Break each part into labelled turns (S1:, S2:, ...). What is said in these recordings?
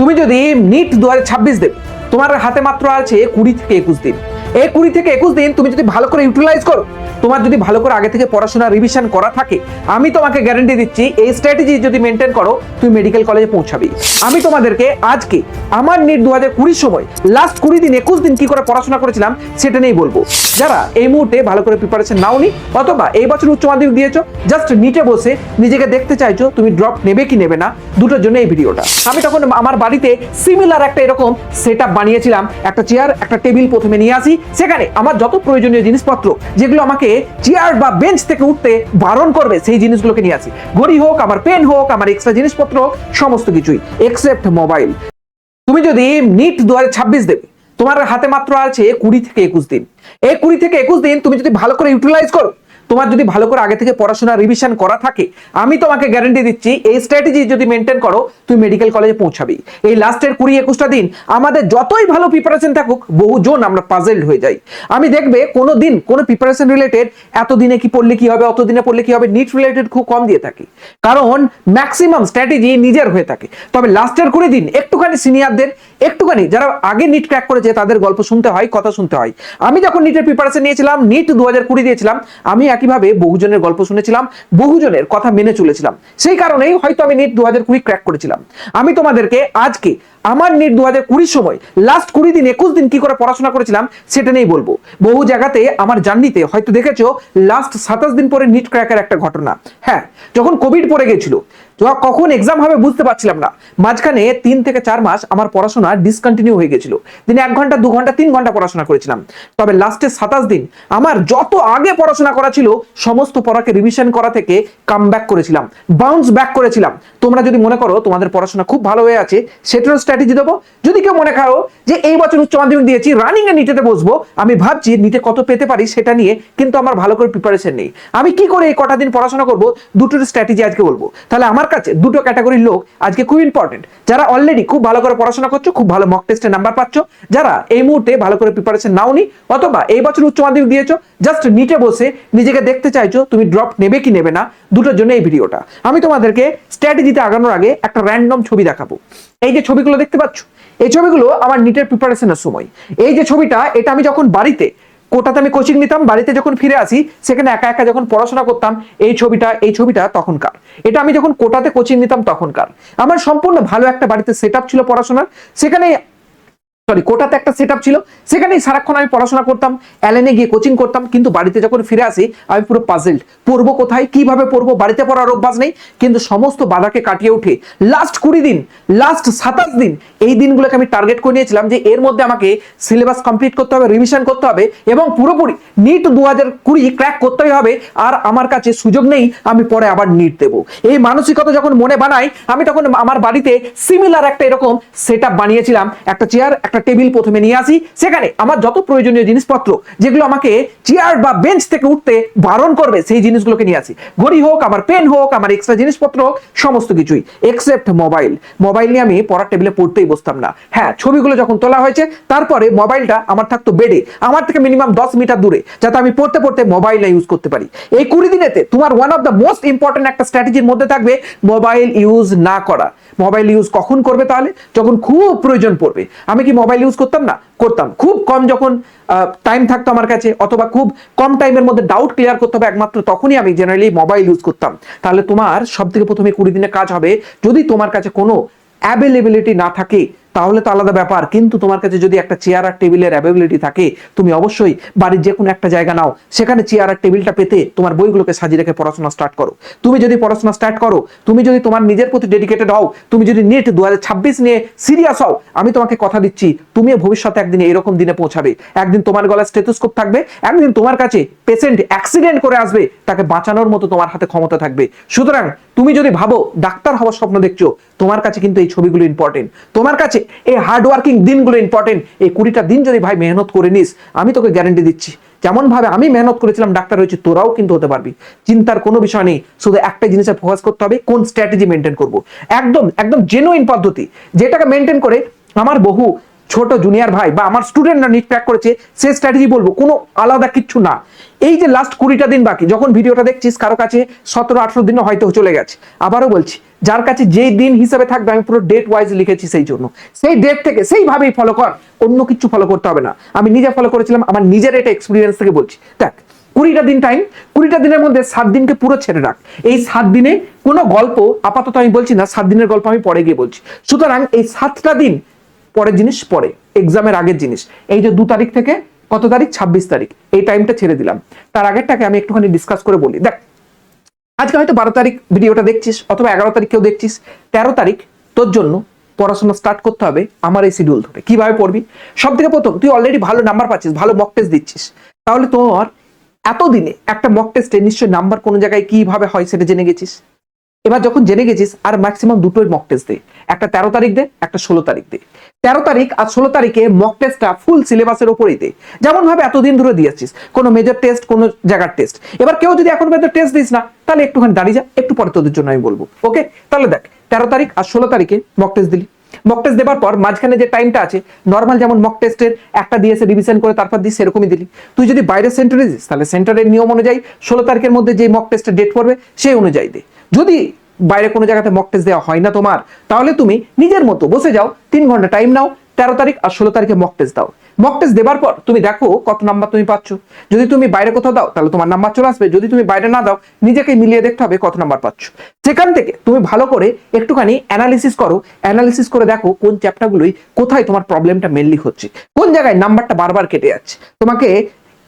S1: তুমি যদি নিট 2026 দেবে, তোমার হাতে মাত্র আছে 20 থেকে 21 দিন। এই 20 থেকে 21 দিন তুমি যদি ভালো করে ইউটিলাইজ করো, তোমার যদি ভালো করে আগে থেকে পড়াশোনা রিভিশন করা থাকে, আমি তোমাকে গ্যারান্টি দিচ্ছি এই স্ট্র্যাটেজি যদি মেনটেন করো তুমি মেডিকেল কলেজে পৌঁছাবে। আমি তোমাদেরকে আজকে আমার নিট 2020 সময় লাস্ট 20 দিন 21 দিন কি করে পড়াশোনা করেছিলাম সেটা নিয়েই বলবো। যারা এই মুহূর্তে ভালো করে প্রিপারেশন নাওনি অথবা এই বছর উচ্চ মাধ্যমিক দিয়েছো, জাস্ট নিটে বসে নিজেকে দেখতে চাইছো তুমি ড্রপ নেবে কি নেবে না, দুটোর জন্য এই ভিডিওটা। আমি তখন আমার বাড়িতে সিমিলার একটা এরকম সেটআপ বানিয়েছিলাম, একটা চেয়ার একটা টেবিল প্রথমে নিয়ে আসি, সেখানে আমার যত প্রয়োজনীয় জিনিসপত্র যেগুলো আমাকে চেয়ার বা বেঞ্চ থেকে উঠতে বারণ করবে সেই জিনিসগুলোকে নিয়ে আসি। ঘড়ি হোক, আমার পেন হোক, আমার এক্সট্রা জিনিসপত্র হোক, সমস্ত কিছুই এক্সেপ্ট মোবাইল। তুমি যদি নিট 2026 দেবে, তোমার হাতে মাত্র আছে 20 থেকে 21 দিন। এই 20 থেকে 21 দিন তুমি যদি ভালো করে ইউটিলাইজ করো, তোমার যদি ভালো করে আগে থেকে পড়াশোনা রিভিশন করা থাকে, আমি তোমাকে গ্যারান্টি দিচ্ছি এই স্ট্র্যাটেজি যদি মেনটেন করো তুমি মেডিকেল কলেজে পৌঁছাবে। এই লাস্টের 20-21টা দিন আমাদের যতই ভালো প্রিপারেশন থাকুক, বহুজন আমরা পাজলড হয়ে যাই। আমি দেখবে কোনো দিন কোনো প্রিপারেশন রিলেটেড এত দিনে কি পড়লে কি হবে, অত দিনে পড়লে কি হবে, নিট রিলেটেড খুব কম দিয়ে থাকি, কারণ ম্যাক্সিমাম স্ট্র্যাটেজি নিজের হয়ে থাকে। তবে লাস্টের 20 দিন একটুখানি সিনিয়রদের, একটুখানি যারা আগে নিট ক্র্যাক করেছে তাদের গল্প শুনতে হয়, কথা শুনতে হয়। আমি যখন নিটের প্রিপারেশন নিয়েছিলাম, নিট 2020 দিয়েছিলাম, আমি একইভাবে বহুজনের গল্প শুনেছিলাম, বহুজনের কথা মেনে চলেছিলাম। সেই কারণেই হয়তো আমি নিট 2020 ক্র্যাক করেছিলাম। আমি তোমাদেরকে আজকে আমার নিট 2020 সময় লাস্ট 20 দিন 21 দিন কি করে পড়াশোনা করেছিলাম সেটা নিয়েই বলবো। বহু জায়গাতে আমার জার্নিতে হয়তো দেখেছো লাস্ট 27 দিন পরে নিট ক্র্যাকের একটা ঘটনা। হ্যাঁ, যখন কোভিড পড়ে গেছিল, কখন এক্সাম হবে বুঝতে পারছিলাম না, মাঝখানে 3 থেকে 4 মাস আমার পড়াশোনা ডিসকন্টিনিউ হয়ে গেছিল। দিনে 1 ঘন্টা 2 ঘন্টা 3 ঘন্টা পড়াশোনা করেছিলাম। তবে লাস্টে 27 দিন আমার যত আগে পড়াশোনা করা ছিল সমস্ত পড়াকে রিভিশন করা থেকে কাম ব্যাক করেছিলাম, বাউন্স ব্যাক করেছিলাম। তোমরা যদি মনে করো তোমাদের পড়াশোনা খুব ভালো হয়ে আছে, সেটারও স্ট্র্যাটেজি দেবো। যদি কেউ মনে করো যে এই বছর উচ্চ মাধ্যমিক দিয়েছি, রানিং এ নিটেতে বসবো, আমি ভাবছি নিটে কত পেতে পারি সেটা নিয়ে, কিন্তু আমার ভালো করে প্রিপারেশন নেই, আমি কি করে এই কটা দিন পড়াশোনা করবো, দুটোর স্ট্র্যাটেজি আজকে বলবো। তাহলে আমার কাছে দুটো ক্যাটাগরির লোক আজকে খুব ইম্পর্টেন্ট। যারা অলরেডি খুব ভালো করে পড়াশোনা করছো, খুব ভালো মক টেস্টে নাম্বার পাচ্ছ, যারা এই মুহূর্তে ভালো করে প্রিপারেশন নাওনি অথবা এই বছর উচ্চ মাধ্যমিক দিয়েছো, জাস্ট নিটে বসে নিজেকে দেখতে চাইছো তুমি ড্রপ নেবে কি নেবে না, দুটোর জন্য এই ভিডিওটা। আমি তোমাদেরকে স্ট্র্যাটেজিতে আগানোর আগে একটা র্যান্ডম ছবি দেখাবো। এই যে ছবিগুলো দেখতে পাচ্ছ, এই ছবিগুলো আমার নিটের প্রিপারেশনের সময়। এই যে ছবিটা, এটা আমি যখন বাড়িতে কোটাতে আমি কোচিং নিতাম, বাড়িতে যখন ফিরে আসি সেখানে একা একা যখন পড়াশোনা করতাম, এই ছবিটা তখনকার। এটা আমি যখন কোটাতে কোচিং নিতাম তখনকার। আমার সম্পূর্ণ ভালো একটা বাড়িতে সেটআপ ছিল পড়াশোনার, সেখানে কোটাতে একটা সেটআপ ছিল, সেখানেই সারাক্ষণ আমি পড়াশোনা করতাম, এলএনএ গিয়ে কোচিং করতাম। কিন্তু বাড়িতে যখন ফিরে আসি আমি পুরো পাজলড, পড়বো কোথায়, কিভাবে পড়বো, বাড়িতে পড়ার অভ্যাস নেই। কিন্তু সমস্ত বাধাকে কাটিয়ে উঠে লাস্ট 20 দিন, লাস্ট 27 দিন, এই দিনগুলোকে আমি টার্গেট করে নিয়েছিলাম যে এর মধ্যে আমাকে সিলেবাস কমপ্লিট করতে হবে, রিভিশন করতে হবে এবং পুরোপুরি নিট 2020 ক্র্যাক করতেই হবে। আর আমার কাছে সুযোগ নেই, আমি পরে আবার নিট দেবো। এই মানসিকতা যখন মনে বানাই, আমি তখন আমার বাড়িতে সিমিলার একটা এরকম সেটআপ বানিয়েছিলাম, একটা চেয়ার একটা টেবিল প্রথমে নিয়ে আসি, সেখানে আমার যত প্রয়োজনীয় জিনিসপত্র যেগুলো আমাকে চেয়ার বা বেঞ্চ থেকে উঠতে বারণ করবে সেই জিনিসগুলোকে নিয়ে আসি। ঘড়ি হোক, আমার পেন হোক, আমার এক্সট্রা জিনিসপত্র হোক, সমস্ত কিছুই এক্সেপ্ট মোবাইল। মোবাইল নিয়ে আমি পড়ার টেবিলে পড়তেই বসতাম না। হ্যাঁ, ছবিগুলো যখন তোলা হয়েছে তারপরে মোবাইলটা আমার থাকতো বেডে, আমার থেকে মিনিমাম 10 মিটার দূরে, যাতে আমি পড়তে পড়তে মোবাইল ইউজ করতে পারি। এই 20 দিনেতে তোমার one of the most important একটা স্ট্র্যাটেজির মধ্যে থাকবে মোবাইল ইউজ না করা। মোবাইল ইউজ কখন করবে তাহলে? যখন খুব প্রয়োজন পড়বে। আমি কি মোবাইল ইউজ করতাম না? করতাম। খুব কম যখন টাইম থাকতো আমার কাছে, অথবা খুব কম টাইমের মধ্যে ডাউট ক্লিয়ার করতে হবে, একমাত্র তখনই আমি জেনারেলি মোবাইল ইউজ করতাম। তাহলে তোমার সব থেকে প্রথমে 20 দিনে কাজ হবে, যদি তোমার কাছে কোনো অ্যাভেলেবিলিটি না থাকে তাহলে তো আলাদা ব্যাপার, কিন্তু তোমার কাছে যদি একটা চেয়ার আর টেবিলের অ্যাভেলেবিলিটি থাকে, তুমি অবশ্যই বাড়ির যে কোনো একটা জায়গা নাও, সেখানে চেয়ার আর টেবিলটা পেতে তোমার বইগুলোকে সাজিয়ে রেখে পড়াশোনা স্টার্ট করো। তুমি যদি পড়াশোনা স্টার্ট করো, তুমি যদি তোমার নিজের প্রতি ডেডিকেটেড হও, তুমি যদি নিট 2026 নিয়ে সিরিয়াস হও, আমি তোমাকে কথা দিচ্ছি তুমিও ভবিষ্যতে একদিন এরকম দিনে পৌঁছাবে। একদিন তোমার গলায় স্টেথোস্কোপ থাকবে, একদিন তোমার কাছে পেশেন্ট অ্যাক্সিডেন্ট করে আসবে, তাকে বাঁচানোর মতো তোমার হাতে ক্ষমতা থাকবে। সুতরাং তুমি যদি ভাবো ডাক্তার হওয়ার স্বপ্ন দেখছো, তোমার কাছে কিন্তু এই ছবিগুলো ইম্পর্টেন্ট, তোমার কাছে এই হার্ডওয়ার্কিং দিনগুলো ইম্পর্টেন্ট। এই 20টা দিন যদি ভাই মেহনত করে নিস, আমি তোকে গ্যারান্টি দিচ্ছি যেমন ভাবে আমি মেহনত করেছিলাম ডাক্তার হয়েছি, তোরাও কিন্তু হতে পারবি। চিন্তার কোনো বিষয় নেই, শুধু একটা জিনিসে ফোকাস করতে হবে, কোন স্ট্র্যাটেজি মেনটেন করব। একদম একদম জেনুইন পদ্ধতি, যেটাকে মেনটেন করে আমার বহু ছোট জুনিয়র ভাই বা আমার স্টুডেন্টরা নিট ক্র্যাক করেছে সে স্ট্র্যাটেজি বলবো, কোনো আলাদা কিচ্ছু না। এই যে লাস্ট 20টা দিন বাকি, যখন ভিডিওটা দেখছিস কারো কাছে 17-18 দিনও হয়তো চলে গেছে, আবারও বলছি যার কাছে যেই দিন হিসাবে থাকবে আমি পুরো ডেট ওয়াইজ লিখেছি, সেই জন্য সেই ডেট থেকে সেইভাবেই ফলো কর, অন্য কিছু ফলো করতে হবে না। আমি নিজে ফলো করেছিলাম, আমার নিজের এটা এক্সপিরিয়েন্স থেকে বলছি। দেখ 20টা দিন টাইম, 20টা দিনের মধ্যে 7 দিনকে পুরো ছেড়ে রাখ। এই 7 দিনে কোনো গল্প আপাতত আমি বলছি না, 7 দিনের গল্প আমি পরে গিয়ে বলছি। সুতরাং এই 7টা দিন পরের জিনিস, পরে এক্সামের আগের জিনিস। এই যে 2 তারিখ থেকে কত তারিখ, 26 তারিখ, এই টাইমটা ছেড়ে দিলাম। তার আগেরটাকে আমি একটুখানি ডিসকাস করে বলি। দেখ আজকে হয়তো 12 তারিখ ভিডিওটা দেখছিস, অথবা 11 তারিখ কেউ দেখছিস, 13 তারিখ তোর জন্য পড়াশোনা স্টার্ট করতে হবে আমার এই শিডিউল ধরে। কিভাবে পড়বি? সব থেকে প্রথম, তুই অলরেডি ভালো নাম্বার পাচ্ছিস, ভালো মক টেস্ট দিচ্ছিস, তাহলে তোমার এতদিনে একটা মক টেস্টে নিশ্চয়ই নাম্বার কোন জায়গায় কিভাবে হয় সেটা জেনে গেছিস। এবার যখন জেনে গেছিস, আর ম্যাক্সিমাম দুটোই মক টেস্ট দে, একটা 13 তারিখ দে, একটা 16 তারিখ দে। 13 তারিখ আর 16 তারিখে মক টেস্টটা ফুল সিলেবাসের উপরেই দে, যেমন ভাবে এতদিন ধরে দিয়েছিস, কোনো মেজর টেস্ট, কোনো জায়গার টেস্ট। এবার কেউ যদি এখন মেজর টেস্ট দিস না, তাহলে একটুখানি দাঁড়িয়ে যা, একটু পরে তোদের জন্য আমি বলবো। ওকে, তাহলে দেখ 13 তারিখ আর 16 তারিখে মক টেস্ট দিলি। মক টেস্ট দেবার পর মাঝখানে যে টাইমটা আছে, নর্মাল যেমন মক টেস্টের একটা দিয়েছে রিভিশন করে তারপর দিস, সেরকমই দিলি। তুই যদি বাইরের সেন্টারে দিস, তাহলে সেন্টারের নিয়ম অনুযায়ী 16 তারিখের মধ্যে যে মক টেস্টের ডেট পড়বে সেই অনুযায়ী দে। যদি বাইরে কোনো জায়গাতে মক টেস্ট দেওয়া হয় না তোমার, তাহলে তুমি নিজের মতো বসে যাও, 3 ঘন্টা টাইম নাও, 13 তারিখ আর 16 তারিখে মক টেস্ট দাও। মক টেস্ট দেবার পর তুমি দেখো কত নাম্বার তুমি পাচ্ছ। যদি তুমি বাইরে কোথাও দাও, তাহলে তোমার নাম্বার চলে আসবে। যদি তুমি বাইরে না দাও, নিজেকে মিলিয়ে দেখতে হবে কত নাম্বার পাচ্ছ। সেখান থেকে তুমি ভালো করে একটুখানি অ্যানালিসিস করো। অ্যানালিসিস করে দেখো কোন চ্যাপ্টারগুলোই কোথায় তোমার প্রবলেমটা মেনলি হচ্ছে, কোন জায়গায় নাম্বারটা বারবার কেটে যাচ্ছে। তোমাকে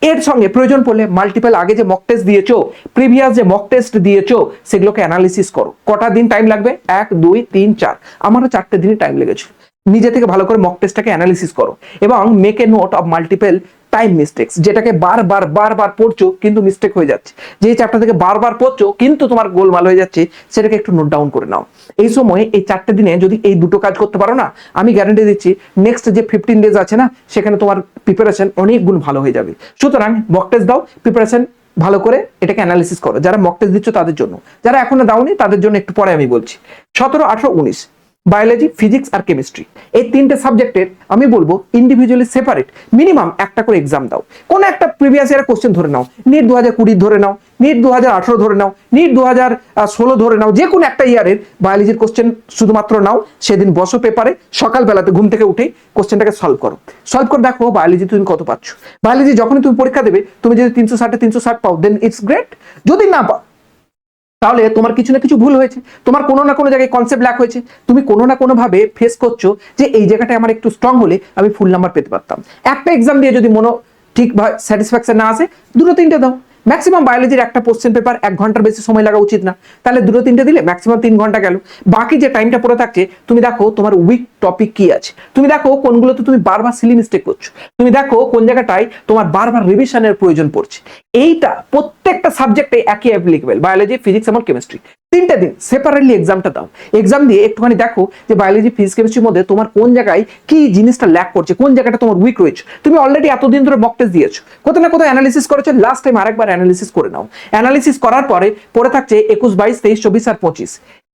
S1: এর সঙ্গে প্রয়োজন পড়লে মাল্টিপল আগে যে মক টেস্ট দিয়েছো, প্রিভিয়াস যে মক টেস্ট দিয়েছো, সেগুলোকে অ্যানালিসিস করো। কটা দিন টাইম লাগবে? 1, 2, 3, 4, আমারও 4টে দিনই টাইম লেগেছিল। নিজে থেকে ভালো করে মক টেস্টটাকে অ্যানালিসিস করো এবং make a note of multiple time mistakes, যেটাকে বারবার পড়ছো কিন্তু মিস্টেক হয়ে যাচ্ছে, যে চ্যাপ্টার থেকে বারবার পড়ছো কিন্তু তোমার গোলমাল হয়ে যাচ্ছে, সেটাকে একটু নোট ডাউন করে নাও। এই সময় এই 4টে দিনে যদি এই দুটো কাজ করতে পারো না, আমি গ্যারান্টি দিচ্ছি নেক্সট যে 15 ডেজ আছে না, সেখানে তোমার প্রিপারেশন অনেক গুণ ভালো হয়ে যাবে। সুতরাং মক টেস্ট দাও, প্রিপারেশন ভালো করে এটাকে অ্যানালিসিস করো। যারা মক টেস্ট দিচ্ছ তাদের জন্য, যারা এখনো দাওনি তাদের জন্য একটু পরে আমি বলছি। 17, 18, 19 বায়োলজি, ফিজিক্স আর কেমিস্ট্রি, এই 3টে সাবজেক্টের আমি বলবো ইন্ডিভিজুয়ালি সেপারেট মিনিমাম একটা করে এক্সাম দাও। কোন একটা প্রিভিয়াস ইয়ারের কোশ্চেন ধরে নাও, নিট 2020 ধরে নাও, নিট 2018 ধরে নাও, নিট 2016 ধরে নাও, যে কোনো একটা ইয়ারের বায়োলজির কোশ্চেন শুধুমাত্র নাও। সেদিন বসো পেপারে, সকালবেলাতে ঘুম থেকে উঠে কোশ্চেনটাকে সলভ করো। সলভ করে দেখো বায়োলজি তুমি কত পাচ্ছ। বায়োলজি যখনই তুমি পরীক্ষা দেবে, তুমি যদি 360 360 পাও, দেন ইটস গ্রেট। যদি না পাও, তাহলে তোমার কিছু না কিছু ভুল হয়েছে, তোমার কোনো না কোনো জায়গায় কনসেপ্ট ল্যাক হয়েছে, তুমি কোনো না কোনো ভাবে ফেস করছো যে এই জায়গাটায় আমার একটু স্ট্রং হলে আমি ফুল নাম্বার পেতে পারতাম। একটা এক্সাম দিয়ে যদি মনো ঠিক স্যাটিসফ্যাকশন না আসে, 2-3টে দাও। ম্যাক্সিমাম বায়োলজির একটা কোশ্চেন পেপার 1 ঘন্টার বেশি সময় লাগা উচিত না, তাহলে 2-3টে দিলে ম্যাক্সিমাম 3 ঘন্টা গেল। বাকি যে টাইমটা পড়ে থাকছে, তুমি দেখো তোমার উইক টপিক কি আছে, তুমি দেখো কোনগুলোতে তুমি বারবার সিলি মিস্টেক করছো, তুমি দেখো কোন জায়গাটায় তোমার বারবার রিভিশনের প্রয়োজন পড়ছে। এইটা প্রত্যেকটা সাবজেক্টে একই অ্যাপ্লিকেবল, বায়োলজি, ফিজিক্স এবং কেমিস্ট্রি। 3টে দিন সেপারেটলি এক্সামটা দাও। এক্সাম দিয়ে একটুখানি দেখো যে বায়োলজি, ফিজিক্স, কেমিস্ট্রির মধ্যে তোমার কোন জায়গায় কি জিনিসটা ল্যাক করছে, কোন জায়গাটা তোমার উইক রয়েছে। তুমি অলরেডি এতদিন ধরে মক টেস্ট দিয়েছো, কোথাও না কোথাও অ্যানালিসিস করেছো, লাস্ট টাইম আরেকবার অ্যানালিসিস করে নাও। অ্যানালিসিস করার পরে পড়ে থাকছে 21, 22, 23, 24 আর 25।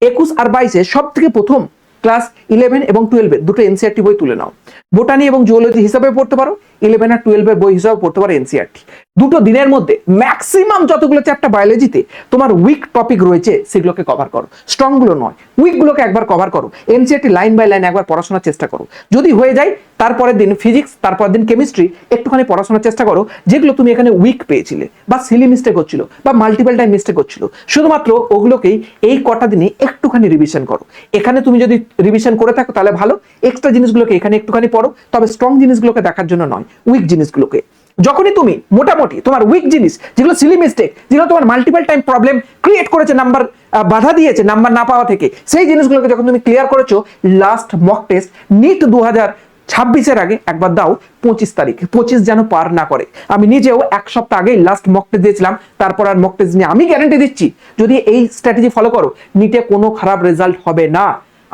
S1: 21 আর 22-এ সব থেকে প্রথম ক্লাস 11 এবং 12-এর দুটো এনসিআরটি বই তুলে নাও। বোটানি এবং জুওলজি হিসাবে পড়তে পারো, 11 আর 12-এর বই হিসাবে পড়তে পারো এনসিআরটি। দুটো দিনের মধ্যে ম্যাক্সিমাম যতগুলো চ্যাপ্টার বায়োলজিতে তোমার উইক টপিক রয়েছে, সেগুলোকে কভার করো। স্ট্রং গুলো নয়, উইক গুলোকে একবার কভার করো। এনসিআরটি লাইন বাই লাইন একবার পড়াশোনার চেষ্টা করো। যদি হয়ে যায়, তারপরের দিন ফিজিক্স, তারপরের দিন কেমিস্ট্রি একটুখানি পড়াশোনার চেষ্টা করো, যেগুলো তুমি এখানে উইক পেয়েছিলে বা সিলি মিস্টেক হচ্ছিল বা মাল্টিপল টাইম মিস্টেক হচ্ছিল, শুধুমাত্র ওগুলোকেই এই কটা দিনে একটুখানি রিভিশন করো। এখানে তুমি যদি রিভিশন করে থাকো তাহলে ভালো, এক্সট্রা জিনিসগুলোকে এখানে একটুখানি পড়ো, তবে স্ট্রং জিনিসগুলোকে দেখার জন্য নয়, উইক জিনিসগুলোকে। যখনই তুমি মোটামুটি তোমার উইক জিনিস, যেগুলো সিলি মিস্টেক, যেগুলো তোমার মাল্টিপল টাইম প্রবলেম ক্রিয়েট করেছে, নাম্বার বাধা দিয়েছে নাম্বার না পাওয়া থেকে, সেই জিনিসগুলোকে যখন তুমি ক্লিয়ার করেছো, লাস্ট মক টেস্ট নিট 2026-এর আগে একবার দাও। 25 তারিখ, 25 যেন পার না করে। আমি নিজেও 1 সপ্তাহ আগেই লাস্ট মক টেস্ট দিয়েছিলাম, তারপর আর মক টেস্ট নিয়ে আমি গ্যারান্টি দিচ্ছি, যদি এই স্ট্র্যাটেজি ফলো করো, নিটে কোনো খারাপ রেজাল্ট হবে না।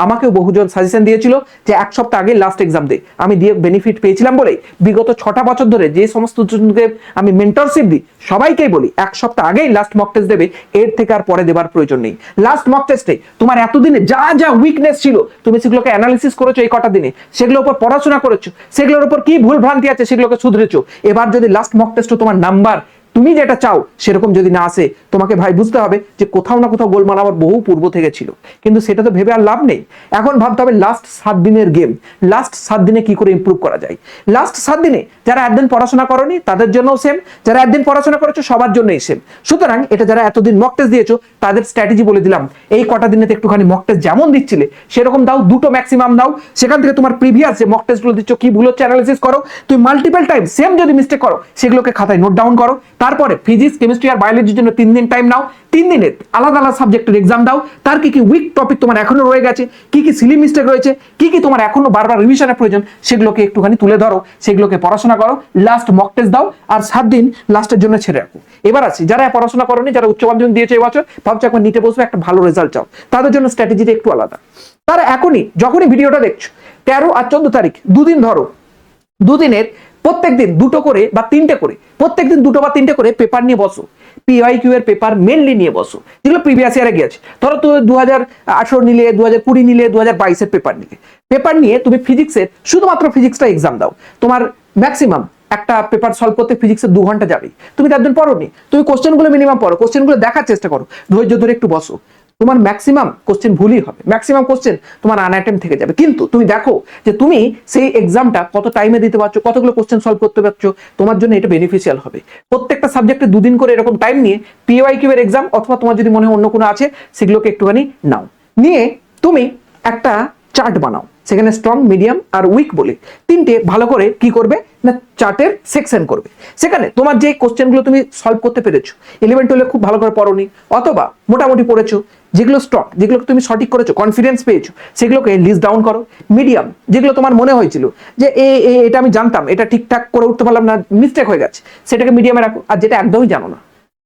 S1: আমাকেও বহুজন সাজেশন দিয়েছিল যে এক সপ্তাহ আগে লাস্ট এক্সাম দে, আমি দিয়ে বেনিফিট পেয়েছিলাম বলে বিগত 6টা বছর ধরে যে সমস্ত স্টুডেন্টকে আমি মেন্টরশিপ দিই সবাইকেই বলি এক সপ্তাহ আগেই লাস্ট মক টেস্ট দেবে, এর থেকে আর পরে দেবার প্রয়োজন নেই। লাস্ট মক টেস্টে তোমার এতদিনে যা যা উইকনেস ছিল তুমি সেগুলোকে অ্যানালিসিস করেছো এই কটা দিনে, সেগুলোর উপর পড়াশোনা করেছো, সেগুলোর উপর কি ভুল ভ্রান্তি আছে সেগুলোকে শুধরেছো। এবার যদি লাস্ট মক টেস্টে তোমার নাম্বার তুমি যেটা চাও সেরকম যদি না আসে, তোমাকে ভাই বুঝতে হবে যে কোথাও না কোথাও গোলমাল আমার বহু পূর্ব থেকে ছিল, কিন্তু সেটা তো ভেবে আর লাভ নেই। এখন ভাবতে হবে লাস্ট 7 দিনের গেম, লাস্ট 7 দিনে কি করে ইমপ্রুভ করা যায়। লাস্ট 7 দিনে যারা একদিন পড়াশোনা করনি তাদের জন্যও সেম, যারা একদিন পড়াশোনা করেছো সবার জন্যই সেম। সুতরাং এটা যারা এতদিন মক টেস্ট দিয়েছো তাদের স্ট্র্যাটেজি বলে দিলাম, এই কটা দিনে একটুখানি মক টেস্ট যেমন দিচ্ছিলে সেরকম দাও, দুটো ম্যাক্সিমাম দাও। সেখান থেকে তোমার প্রিভিয়াস যে মক টেস্টগুলো দিচ্ছ কি ভুল হচ্ছে অ্যানালিসিস করো, তুমি মাল্টিপল টাইম সেম যদি মিস্টেক করো সেগুলোকে খাতায় নোট ডাউন করো। তারপরে ফিজিক্স, কেমিস্ট্রি আর বায়োলজির জন্য 3 দিন টাইম নাও, 3 দিনে আলাদা আলাদা সাবজেক্টের এক্সাম দাও। তার কি কি উইক টপিক তোমার এখনো রয়ে গেছে, কি কি সিলি মিস্টেক রয়েছে, কি কি তোমার এখনো বারবার রিভিশনের প্রয়োজন, সেগুলোকে একটুখানি তুলে ধরো, সেগুলোকে পড়াশোনা করো, লাস্ট মক টেস্ট দাও, আর 7 দিন লাস্টের জন্য ছেড়ে রাখো। এবার আছি যারা পড়াশোনা করনি, যারা উচ্চ মাধ্যমিক দিয়েছে এবছর, ভাবছো একবার নিটে বসবে, একটা ভালো রেজাল্ট চাও, তাদের জন্য স্ট্র্যাটেজিটা একটু আলাদা। তারা যখনই ভিডিওটা দেখছো 13 আর 14 তারিখ দুদিন ধরো, দুদিনের প্রত্যেকদিন 2টো করে বা 3টে করে, প্রত্যেকদিন 2টো বা 3টে করে পেপার নিয়ে বসো। পিওয়াইকিউ এর পেপার মেনলি নিয়ে বসো, যেগুলো প্রিভিয়াস ইয়ারে গিয়েছে। ধরো তো 2018 নিলে, 2020 নিলে, 2022 এর পেপার নিয়ে তুমি ফিজিক্সের শুধুমাত্র ফিজিক্সটা এক্সাম দাও। তোমার ম্যাক্সিমাম একটা পেপার সলভ করতে ফিজিক্সের 2 ঘন্টা যাবে। তুমি তার জন্য পড়োনি, তুমি কোশ্চেনগুলো মিনিমাম পড়ো, কোশ্চেনগুলো দেখার চেষ্টা করো, ধৈর্য ধরে একটু বসো। তোমার ম্যাক্সিমাম কোশ্চেন ভুলই হবে, ম্যাক্সিমাম কোশ্চেন তোমার আনঅ্যাটেম্প থেকে যাবে, কিন্তু তুমি দেখো যে তুমি সেই এক্সামটা কত টাইমে দিতে পারছো, কতগুলো কোশ্চেন সলভ করতে পারছো, তোমার জন্য এটা বেনিফিশিয়াল হবে। প্রত্যেকটা সাবজেক্টে 2 দিন করে এরকম টাইম নিয়ে পিওয়াইকিউ এর এক্সাম, অথবা তোমার যদি মনে হয় অন্য কোনো আছে সেগুলোকে একটুখানি নাও, নিয়ে তুমি একটা চার্ট বানাও, সেখানে স্ট্রং, মিডিয়াম আর উইক বলে 3টে ভালো করে কি করবে না চার্টের সেকশন করবে। সেখানে তোমার যে কোশ্চেনগুলো তুমি সলভ করতে পেরেছো, 11-12 খুব ভালো করে পড়োনি অথবা মোটামুটি পড়েছো, যেগুলো স্ট্রং, যেগুলো তুমি সঠিক করেছো, কনফিডেন্স পেয়েছো, সেগুলোকে লিস্ট ডাউন করো। মিডিয়াম, যেগুলো তোমার মনে হয়েছিল যে এটা আমি জানতাম, এটা ঠিকঠাক করে উঠতে পারলাম না, মিস্টেক হয়ে গেছে, সেটাকে মিডিয়ামে রাখো। আর যেটা একদমই জানো না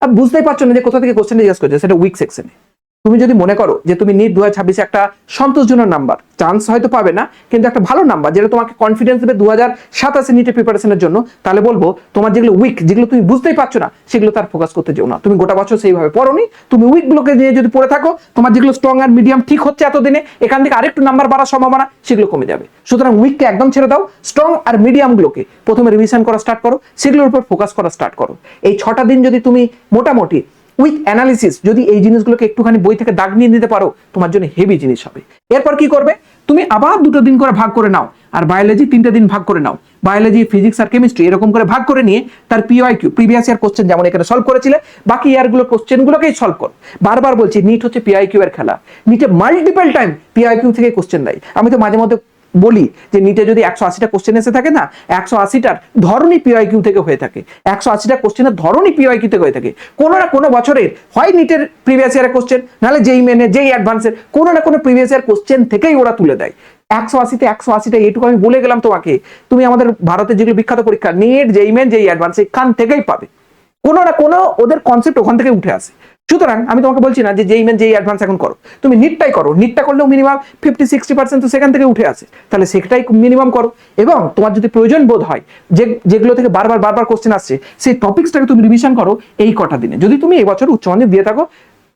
S1: আর বুঝতেই পারছো না যে কোথা থেকে কোশ্চেন জিজ্ঞাসা করছে, সেটা উইক সেকশনে। তুমি যদি মনে করো যে তুমি নিট 2026 একটা সন্তোষজনক নাম্বার, চান্স হয়তো পাবে না, কিন্তু একটা ভালো নাম্বার যেটা তোমাকে কনফিডেন্স দেবে 2027 নিটের প্রিপারেশনের জন্য, তাহলে বলবো তোমার যেগুলো উইক, যেগুলো তুমি বুঝতেই পারছো না, সেগুলো তার ফোকাস করতে যেও না। তুমি গোটা বছর সেইভাবে পড়োনি, তুমি উইকগুলোকে নিয়ে যদি পড়ে থাকো, তোমার যেগুলো স্ট্রং আর মিডিয়াম ঠিক হচ্ছে এতদিনে, এখান থেকে আরেকটু নাম্বার বাড়ার সম্ভাবনা সেগুলো কমে যাবে। সুতরাং উইককে একদম ছেড়ে দাও, স্ট্রং আর মিডিয়ামগুলোকে প্রথমে রিভিশন করা স্টার্ট করো, সেগুলোর উপর ফোকাস করা স্টার্ট করো। এই 6টা দিন যদি তুমি মোটামুটি উইথ অ্যানালিসিস যদি এই জিনিসগুলোকে একটুখানি বই থেকে দাগ নিয়ে নিতে পারো, তোমার জন্য হেভি জিনিস হবে। এরপর কি করবে, তুমি আবার 2টো দিন করে ভাগ করে নাও, আর বায়োলজি 3টে দিন ভাগ করে নাও। বায়োলজি, ফিজিক্স আর কেমিস্ট্রি এরকম করে ভাগ করে নিয়ে তার পিওয়াইকিউ, প্রিভিয়াস ইয়ার কোশ্চেন যেমন এখানে সলভ করেছিলে, বাকি ইয়ারগুলো কোশ্চেনগুলোকেই সলভ করো। বারবার বলছি, নিট হচ্ছে পিওয়াইকিউ এর খেলা, নিটে মাল্টিপল টাইম পিওয়াইকিউ থেকে কোশ্চেন দেয়। আমি তো মাঝে মধ্যে বলি যে নিটে যদি 180টা কোশ্চেন এসে থাকে না, 180টার ধরনই পিওয়াইকিউ থেকে হয়ে থাকে, 180টা কোশ্চেনের ধরনই পিওয়াইকিউ থেকে হয়ে থাকে। কোনো না কোনো বছরের হয় নিটের প্রিভিয়াস ইয়ারের কোশ্চেন, নাহলে যেই মেনে যেই অ্যাডভান্সের কোনো না কোনো প্রিভিয়াস ইয়ার কোশ্চেন থেকেই ওরা তুলে দেয়। 180টা এইটুকু আমি বলে গেলাম তোমাকে, তুমি আমাদের ভারতের যেগুলো বিখ্যাত পরীক্ষা নিট, যেই মেন, যেই অ্যাডভান্স, এখান থেকেই পাবে, কোনো না কোনো ওদের কনসেপ্ট ওখান থেকে উঠে আসে। সুতরাং আমি তোমাকে বলছি না যে যেই মেন যেই অ্যাডভান্স এখন করো, তুমি নিটটাই করো, নিটটা করলেও মিনিমাম 50-60% তো সেখান থেকে উঠে আসে, তাহলে সেটাই মিনিমাম করো। এবং তোমার যদি প্রয়োজন বোধ হয় যেগুলো থেকে বারবার কোশ্চেন আসছে, সেই টপিক্সটাকে তুমি রিভিশন করো এই কটা দিনে। যদি তুমি এবছর উচ্চ মাধ্যমিক দিয়ে থাকো,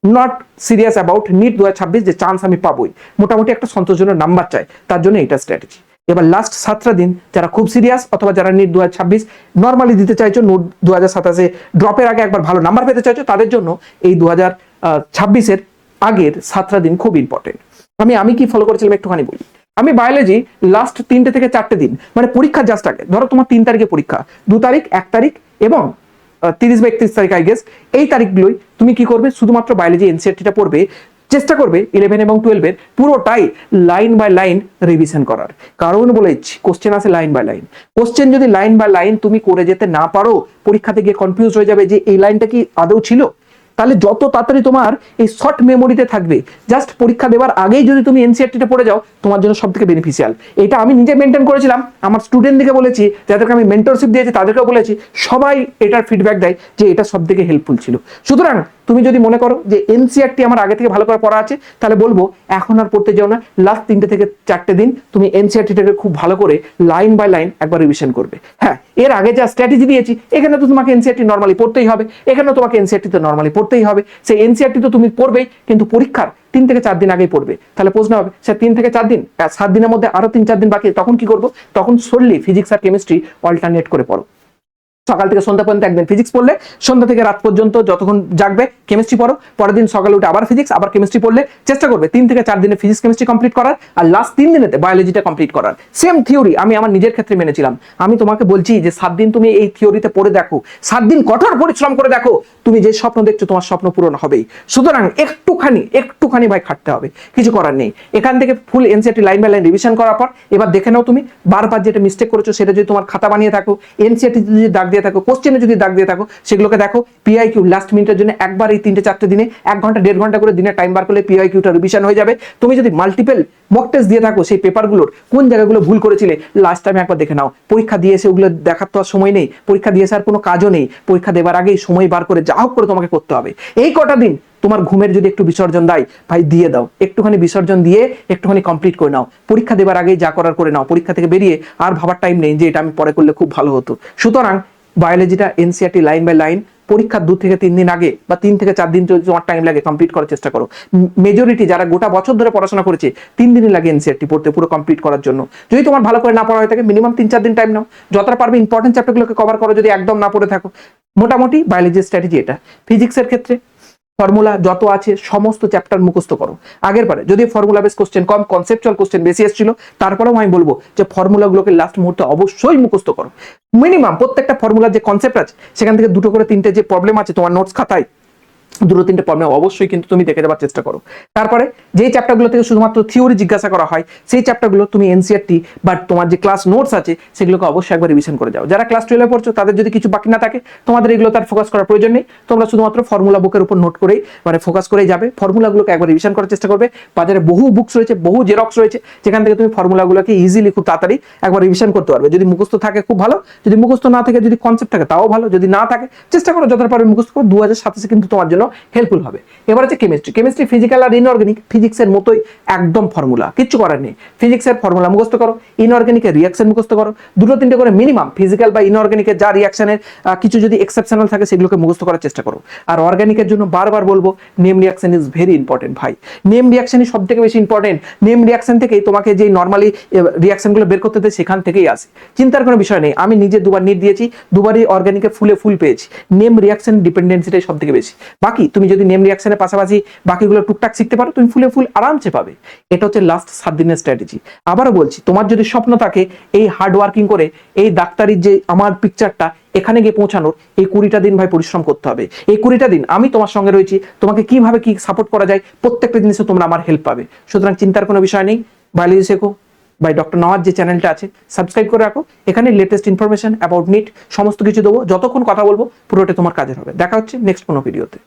S1: নট সিরিয়াস অ্যাবাউট নিট 2026 যে চান্স আমি পাবোই, মোটামুটি একটা সন্তোষজনক নাম্বার চাই, তার জন্য এটা স্ট্র্যাটেজি। এবার লাস্ট 7টা দিন যারা খুব সিরিয়াস, অথবা যারা নিট 2026 নর্মালি দিতে চাইছো, নোট 2027 ড্রপের আগে একবার ভালো নাম্বার পেতে চাইছো, তাদের জন্য এই 2026 আগের 7টা দিন খুব ইম্পর্টেন্ট। আমি কি ফলো করেছিলাম একটুখানি বলি। আমি বায়োলজি লাস্ট 3টে থেকে 4টে দিন, মানে পরীক্ষার জাস্ট আগে, ধরো তোমার 3 তারিখে পরীক্ষা, 2 তারিখ, 1 তারিখ এবং 30 বা 31 তারিখ আই গেস, এই তারিখগুলোই তুমি কি করবে, শুধুমাত্র বায়োলজি এনসিইআরটিটা পড়বে, চেষ্টা করবে 11 এবং 12 পুরোটাই লাইন বাই লাইন রিভিশন করার। কারণ বলেছি কোশ্চেন আছে লাইন বাই লাইন, কোশ্চেন যদি লাইন বাই লাইন তুমি করে যেতে না পারো, পরীক্ষাতে গিয়ে কনফিউজ হয়ে যাবে যে এই লাইনটা কি আদৌ ছিল, তাহলে যত তাড়াতাড়ি তোমার এই শর্ট মেমোরিতে থাকবে, জাস্ট পরীক্ষা দেওয়ার আগেই যদি তুমি এনসিইআরটিটা পড়ে যাও, তোমার জন্য সবথেকে বেনিফিশিয়াল। এটা আমি নিজে মেনটেন করেছিলাম, আমার স্টুডেন্টদেরকে বলেছি, যাদেরকে আমি মেন্টরশিপ দিয়েছি তাদেরকেও বলেছি, সবাই এটার ফিডব্যাক দেয় যে এটা সবথেকে হেল্পফুল ছিল। সুতরাং তুমি যদি মনে করো যে এনসিআরটি আমার আগে থেকে ভালো করে পড়া আছে, তাহলে বলবো এখন আর পড়তে যাও না, লাস্ট 3 থেকে 4 দিন তুমি এনসিআরটিটাকে খুব ভালো করে লাইন বাই লাইন একবার রিভিশন করবে। হ্যাঁ, এর আগে যা স্ট্র্যাটেজি দিয়েছি এখানে তো তোমাকে এনসিআরটি নর্মালি পড়তেই হবে, এখানেও তোমাকে এনসিআরটি তো নর্মালি পড়তেই হবে। সেই এনসিআরটি তো তুমি পড়বেই, কিন্তু পরীক্ষার 3 থেকে 4 দিন আগেই পড়বে। তাহলে প্রশ্ন হবে সে 3 থেকে 4 দিন, 7 দিনের মধ্যে আরো 3-4 দিন বাকি, তখন কি করবো? তখন সরলি ফিজিক্স আর কেমিস্ট্রি অল্টারনেট করে পড়ো। সকাল থেকে সন্ধ্যা পর্যন্ত একদিন ফিজিক্স পড়লে, সন্ধ্যা থেকে রাত পর্যন্ত যতক্ষণ জাগবে কেমিস্ট্রি পড়ো, পরের দিন সকালে উঠে আবার ফিজিক্স আবার কেমিস্ট্রি পড়লে চেষ্টা করবে 3 থেকে 4 দিনে ফিজিক্স কেমিস্ট্রি কমপ্লিট করার, আর লাস্ট 3 দিনেতে বায়োলজিটা কমপ্লিট করার। সেম থিওরি আমি আমার নিজের ক্ষেত্রে মেনেছিলাম। আমি তোমাকে বলছি যে 7 দিন তুমি এই থিওরিতে পড়ে দেখো, 7 দিন কঠোর পরিশ্রম করে দেখো, তুমি যে স্বপ্ন দেখছো তোমার স্বপ্ন পূরণ হবেই। সুতরাং একটুখানি ভাই খাটতে হবে, কিছু করার নেই। এখান থেকে full NCERT line by line revision করার পর এবার দেখে নাও তুমি বারবার যেটা মিস্টেক করেছো সেটা যদি তোমার খাতা বানিয়ে থাকো, এনসিআরটি যদি দাগ দিয়ে থাকো, কোশ্চেনে যদি দাগ দিয়ে থাকো, সেগুলোকে দেখো। পিআইকিউ লাস্ট মিনিটের জন্য একবার এই 3-4 দিনে 1 ঘন্টা 1.5 ঘন্টা করে দিনে টাইম বার করলে পিআইকিউটা রিভিশন হয়ে যাবে। তুমি যদি মাল্টিপল মক টেস্ট দিয়ে থাকো, সেই পেপারগুলোর কোন জায়গাগুলো ভুল করেছিলে লাস্ট টাইমে একবার দেখে নাও। পরীক্ষা দিয়ে এসে ওগুলো দেখার তো আর সময় নেই, পরীক্ষা দিয়ে এসে আর কোনো কাজও নেই, পরীক্ষা দেবার আগেই সময় বার করে যা হোক করে তোমাকে করতে হবে। এই কটা দিন তোমার ঘুমের যদি একটু বিসর্জন দেয় ভাই দিয়ে দাও, একটুখানি বিসর্জন দিয়ে একটুখানি কমপ্লিট করে নাও। পরীক্ষা দেবার আগেই যা করার করে নাও, পরীক্ষা থেকে বেরিয়ে আর ভাবার টাইম নেই যে এটা আমি পরে করলে খুব ভালো হতো। সুতরাং বায়োলজিটা এনসিআরটি লাইন বাই লাইন পরীক্ষার 2 থেকে 3 দিন আগে বা 3 থেকে 4 দিন যদি তোমার টাইম লাগে কমপ্লিট করার চেষ্টা করো। মেজরিটি যারা গোটা বছর ধরে পড়াশোনা করেছে 3 দিনই লাগে এনসিআরটি পড়তে পুরো কমপ্লিট করার জন্য। যদি তোমার ভালো করে না পড়া হয়ে থাকে মিনিমাম 3-4 দিন টাইম নাও, যতটা পারবে ইম্পর্টেন্ট চ্যাপ্টারগুলোকে কভার করো যদি একদম না পড়ে থাকো। মোটামুটি বায়োলজির স্ট্র্যাটেজি এটা। ফিজিক্সের ক্ষেত্রে ফর্মুলা যত আছে সমস্ত চ্যাপ্টার মুখস্থ করো। আগের পারে যদি ফর্মুলা বেস কোশ্চেন কম, কনসেপচুয়াল কোশ্চেন বেশি এসেছিল, তারপরেও আমি বলবো যে ফর্মুলাগুলোকে লাস্ট মুহূর্তে অবশ্যই মুখস্থ করো। মিনিমাম প্রত্যেকটা ফর্মুলার যে কনসেপ্ট আছে সেখান থেকে 2 করে 3টে যে প্রবলেম আছে তোমার নোটস খাতায়, 2-3টে প্রবলেম অবশ্যই কিন্তু তুমি দেখে যাবার চেষ্টা করো। তারপরে যেই চ্যাপ্টারগুলো থেকে শুধুমাত্র থিওরি জিজ্ঞাসা করা হয় সেই চ্যাপ্টারগুলো তুমি এনসিআরটি বা তোমার যে ক্লাস নোটস আছে সেগুলোকে অবশ্যই একবার রিভিশন করে যাও। যারা ক্লাস 12 পড়ছো তাদের যদি কিছু বাকি না থাকে তোমাদের এগুলো তার ফোকাস করার প্রয়োজন নেই, তোমরা শুধুমাত্র ফর্মুলা বুকের উপর নোট করেই মানে ফোকাস করেই যাবে। ফর্মুলাগুলোকে একবার রিভিশন করার চেষ্টা করবে। বাজারে বহু বুকস রয়েছে, বহু জেরক্স রয়েছে, যেখান থেকে তুমি ফর্মুলাগুলোকে ইজিলি খুব তাড়াতাড়ি একবার রিভিশন করতে পারবে। যদি মুখস্থ থাকে খুব ভালো, যদি মুখস্থ না থাকে, যদি কনসেপ্ট থাকে তাও ভালো, যদি না থাকে চেষ্টা করো যতটা পারবে মুখস্থ করো। 2027 কিন্তু তোমার জন্য হেল্পফুল হবে। এবার আছে কেমিস্ট্রি, ফিজিক্যাল আর ইনঅর্গানিক ফিজিক্সের মতোই একদম ফর্মুলা, কিচ্ছু করার নেই। ফিজিক্সের ফর্মুলা মুখস্থ করো, ইনঅর্গানিকের রিঅ্যাকশন মুখস্থ করো, 2-3টে করে মিনিমাম ফিজিক্যাল বা ইনঅর্গানিকের যা রিঅ্যাকশনের কিছু যদি এক্সেপশনাল থাকে সেগুলোকে মুখস্থ করার চেষ্টা করো। আর অর্গানিকের জন্য বারবার বলবো name reaction is very important ভাই। নেম রিঅ্যাকশনই সব থেকে বেশি ইম্পর্টেন্ট। নেম রিঅ্যাকশন থেকেই তোমাকে যে নর্মালি রিঅ্যাকশনগুলো বের করতে দেয় সেখান থেকেই আসে, চিন্তার কোনো বিষয় নেই। আমি নিজে 2বার নিট দিয়েছি, 2বারই অর্গানিকে ফুল পেয়েছি। নেম রিঅ্যাকশন ডিপেন্ডেন্সিটাই সব থেকে বেশি। বাকি তুমি যদি নেম রিঅ্যাকশনের পাশাপাশি বাকিগুলো টুকটাক শিখতে পারো তুমি ফুল আরামসে পাবে। এটা হচ্ছে লাস্ট 7 দিনের স্ট্র্যাটেজি। আবারও বলছি, তোমার যদি স্বপ্ন থাকে এই হার্ড ওয়ার্কিং করে এই ডাক্তারির যে আমার পিকচারটা এখানে গিয়ে পৌঁছানোর, এই 20টা দিন ভাই পরিশ্রম করতে হবে। এই 20টা দিন আমি তোমার সঙ্গে রয়েছি, তোমাকে কিভাবে কি সাপোর্ট করা যায় প্রত্যেকটা জিনিসে তোমরা আমার হেল্প পাবে। সুতরাং চিন্তার কোনো বিষয় নেই। বায়োলজি শেখো বাই ডক্টর নওয়াজ যে চ্যানেলটা আছে সাবস্ক্রাইব করে রাখো। এখানে লেটেস্ট ইনফরমেশন অ্যাবাউট নিট সমস্ত কিছু দেবো। যতক্ষণ কথা বলবো পুরোটা তোমার কাজের হবে। দেখা হচ্ছে নেক্সট কোনো ভিডিওতে।